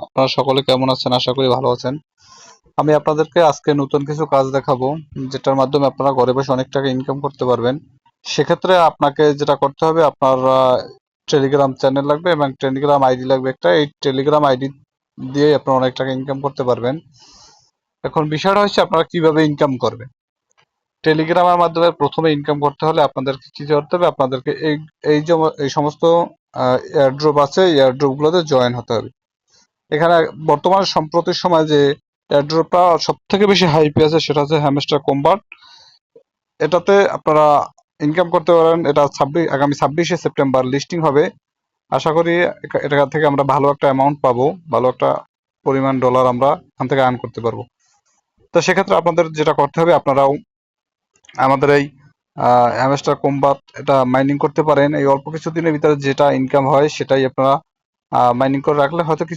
আপনারা সকলে কেমন আছেন? আশা করি ভালো আছেন। আমি আপনাদেরকে আজকে নতুন কিছু কাজ দেখাবো, যেটার মাধ্যমে আপনারা ঘরে বসে অনেক টাকা ইনকাম করতে পারবেন। সেক্ষেত্রে আপনাকে যেটা করতে হবে, আপনার টেলিগ্রাম চ্যানেল লাগবে এবং টেলিগ্রাম আইডি লাগবে একটা। এই টেলিগ্রাম আইডি দিয়ে আপনারা অনেক টাকা ইনকাম করতে পারবেন। এখন বিষয়টা হচ্ছে আপনারা কিভাবে ইনকাম করবেন। টেলিগ্রামের মাধ্যমে প্রথমে ইনকাম করতে হলে আপনাদেরকে কি করতে হবে, আপনাদেরকে এই সমস্ত এয়ারড্রপ আছে, এয়ারড্রপ গুলোতে জয়েন হতে হবে। এখানে বর্তমানে সম্প্রতি সময় যে এয়ারড্রপটা সব থেকে বেশি হাইপে আছে সেটা হচ্ছে হ্যামস্টার কম্বাট। এটাতে আপনারা ইনকাম করতে পারেন। এটা আগামী 26শে সেপ্টেম্বর লিস্টিং হবে। আশা করি এটা থেকে আমরা ভালো একটা অ্যামাউন্ট পাবো, ভালো একটা পরিমাণ ডলার আমরা এখান থেকে আর্ন করতে পারবো। তো সেক্ষেত্রে আপনাদের যেটা করতে হবে, আপনারাও আমাদের এই হ্যামস্টার কম্বাট এটা মাইনিং করতে পারেন। এই অল্প কিছু দিনের ভিতরে যেটা ইনকাম হয় সেটাই আপনারা মাইনিং করে রাখলে হয়তো